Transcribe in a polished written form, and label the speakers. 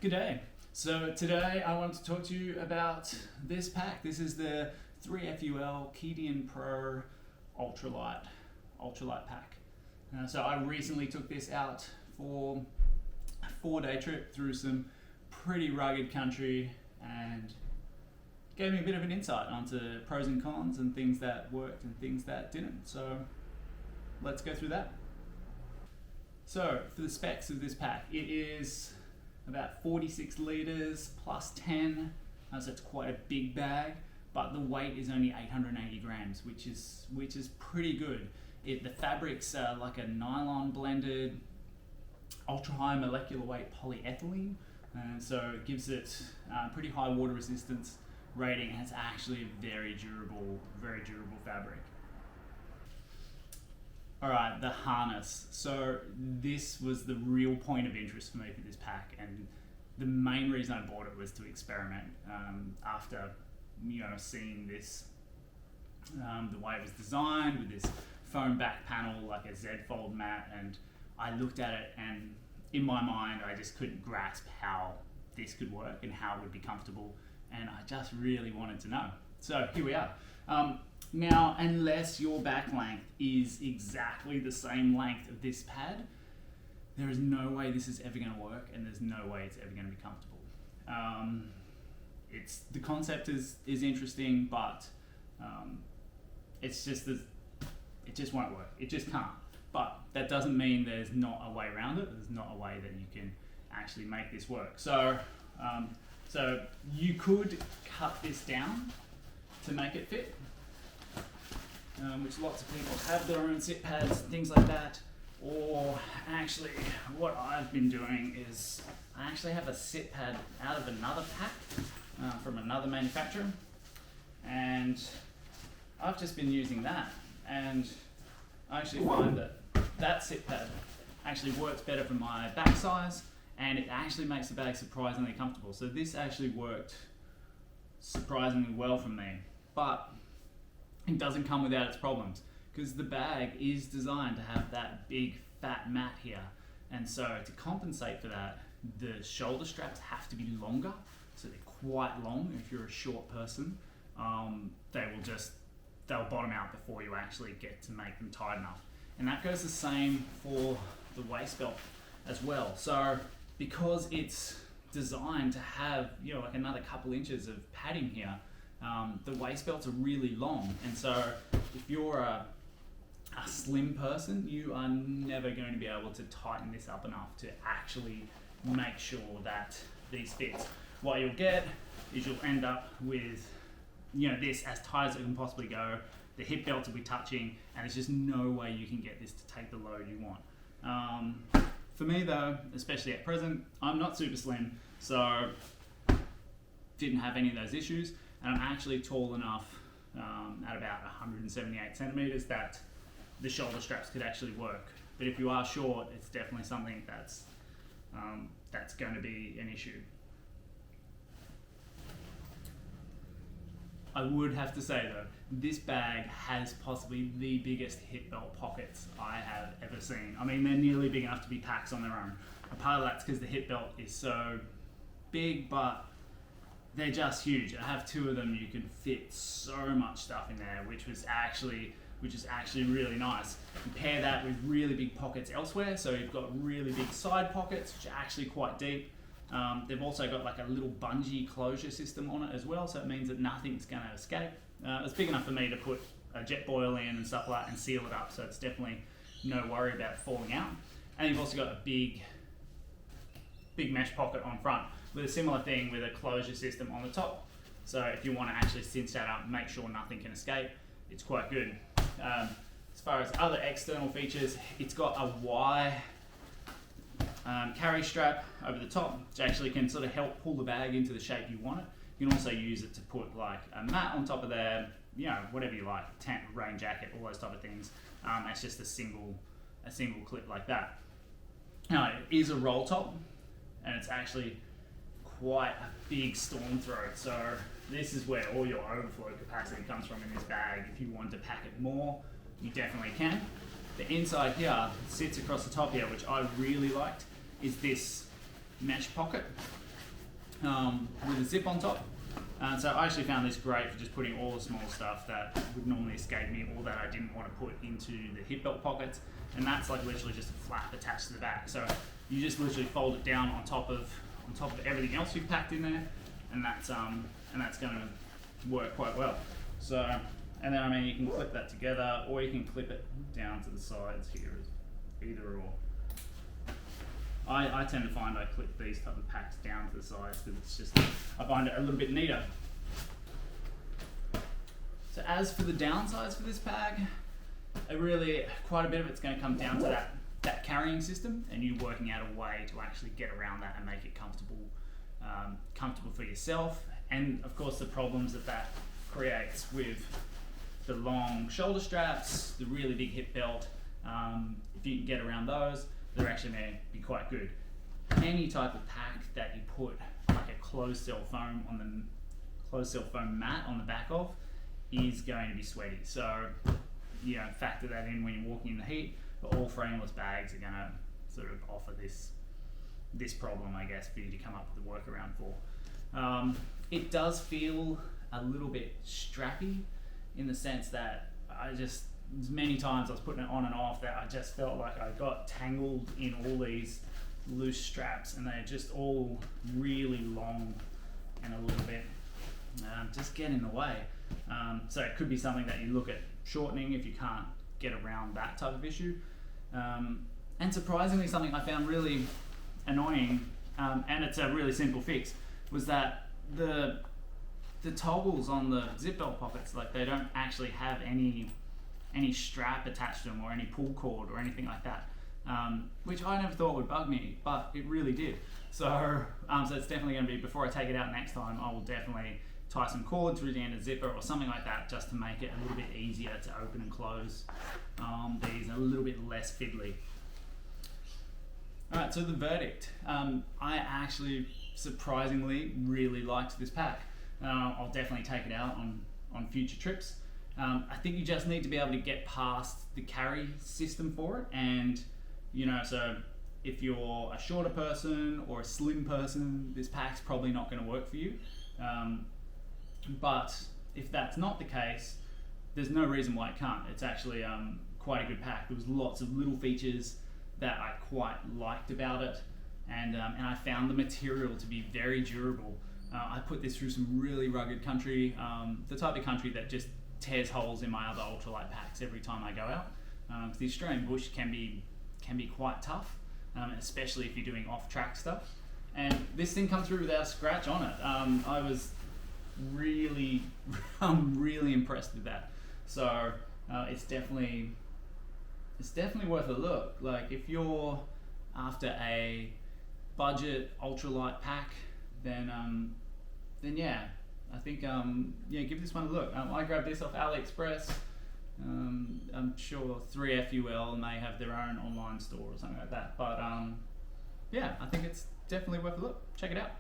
Speaker 1: G'day. So today I want to talk to you about this pack. This is the 3FUL Qidian Pro ultralight pack. So I recently took this out for a 4-day trip through some pretty rugged country and gave me a bit of an insight onto pros and cons and things that worked and things that didn't. So let's go through that. So for the specs of this pack, it is about 46 litres plus 10, so it's quite a big bag, but the weight is only 880 grams, which is pretty good. The fabric's like a nylon blended ultra high molecular weight polyethylene, and so it gives it pretty high water resistance rating, and it's actually a very durable fabric. Alright, the harness. So this was the real point of interest for me for this pack, and the main reason I bought it was to experiment after seeing this, the way it was designed with this foam back panel like a Z-fold mat, and I looked at it and in my mind I just couldn't grasp how this could work and how it would be comfortable, and I just really wanted to know. So here we are. Now, unless your back length is exactly the same length of this pad, there is no way this is ever going to work, and there's no way it's ever going to be comfortable. The concept is interesting, but it just won't work. It just can't. But that doesn't mean there's not a way around it. There's not a way that you can actually make this work. So you could cut this down to make it fit, which lots of people have their own sit pads and things like that. Or actually, what I've been doing is I actually have a sit pad out of another pack from another manufacturer, and I've just been using that, and I actually find that sit pad actually works better for my back size, and it actually makes the bag surprisingly comfortable. So this actually worked surprisingly well for me, but it doesn't come without its problems, because the bag is designed to have that big fat mat here, and so to compensate for that, the shoulder straps have to be longer, so they're quite long. If you're a short person, they'll bottom out before you actually get to make them tight enough, and that goes the same for the waist belt as well. So because it's designed to have like another couple inches of padding here, the waist belts are really long, and so if you're a slim person, you are never going to be able to tighten this up enough to actually make sure that these fits. What you'll get is you'll end up with this as tight as it can possibly go. The hip belts will be touching, and there's just no way you can get this to take the load you want. For me though, especially at present, I'm not super slim, so didn't have any of those issues, and I'm actually tall enough at about 178 centimeters that the shoulder straps could actually work. But if you are short, it's definitely something that's going to be an issue. I would have to say though, this bag has possibly the biggest hip belt pockets I have ever seen. I mean, they're nearly big enough to be packs on their own. A part of that's because the hip belt is so big, but they're just huge. I have two of them. You can fit so much stuff in there, which is actually really nice. You pair that with really big pockets elsewhere, so you've got really big side pockets, which are actually quite deep. They've also got like a little bungee closure system on it as well, so it means that nothing's going to escape. It's big enough for me to put a jet boil in and stuff like that and seal it up, so it's definitely no worry about falling out. And you've also got a big mesh pocket on front with a similar thing with a closure system on the top. So if you want to actually cinch that up and make sure nothing can escape, it's quite good. As far as other external features, it's got a Y carry strap over the top, which actually can sort of help pull the bag into the shape you want it. You can also use it to put like a mat on top of there, whatever you like, tent, rain jacket, all those type of things. It's just a single clip like that. Now it is a roll top, and it's actually quite a big storm throat. So this is where all your overflow capacity comes from in this bag. If you want to pack it more, you definitely can. The inside here sits across the top here, which I really liked, is this mesh pocket. with a zip on top. So I actually found this great for just putting all the small stuff that would normally escape me or that I didn't want to put into the hip belt pockets. And that's like literally just a flap attached to the back. So you just literally fold it down on top of everything else you've packed in there, and that's going to work quite well. So, and then I mean you can clip that together, or you can clip it down to the sides here, either or. I tend to find I clip these type of packs down to the sides because it's just, I find it a little bit neater. So as for the downsides for this bag, quite a bit of it's going to come down to that carrying system and you working out a way to actually get around that and make it comfortable for yourself. And of course the problems that creates with the long shoulder straps, the really big hip belt, if you can get around those, they're actually going to be quite good. Any type of pack that you put like a closed cell foam mat on the back of is going to be sweaty. So factor that in when you're walking in the heat. But all frameless bags are going to sort of offer this problem, I guess, for you to come up with a workaround for. It does feel a little bit strappy in the sense that as many times I was putting it on and off that I just felt like I got tangled in all these loose straps, and they're just all really long and a little bit just get in the way. So it could be something that you look at shortening if you can't get around that type of issue. And surprisingly, something I found really annoying, and it's a really simple fix, was that the toggles on the zip belt pockets, like they don't actually have any strap attached to them or any pull cord or anything like that, which I never thought would bug me, but it really did. So it's definitely going to be, before I take it out next time, I will definitely tie some cord through the end of the zipper or something like that, just to make it a little bit easier to open and close these, a little bit less fiddly. Alright, so the verdict. I actually surprisingly really liked this pack. I'll definitely take it out on future trips. I think you just need to be able to get past the carry system for it, and so if you're a shorter person or a slim person, this pack's probably not going to work for you. But if that's not the case, there's no reason why it can't. It's actually quite a good pack. There was lots of little features that I quite liked about it, and I found the material to be very durable. I put this through some really rugged country, the type of country that just tears holes in my other ultralight packs every time I go out. The Australian bush can be quite tough, especially if you're doing off-track stuff. And this thing comes through without a scratch on it. I'm really impressed with that. So it's definitely worth a look. Like if you're after a budget ultralight pack, then yeah, I think give this one a look. I grabbed this off AliExpress. I'm sure 3FUL may have their own online store or something like that. But yeah, I think it's definitely worth a look. Check it out.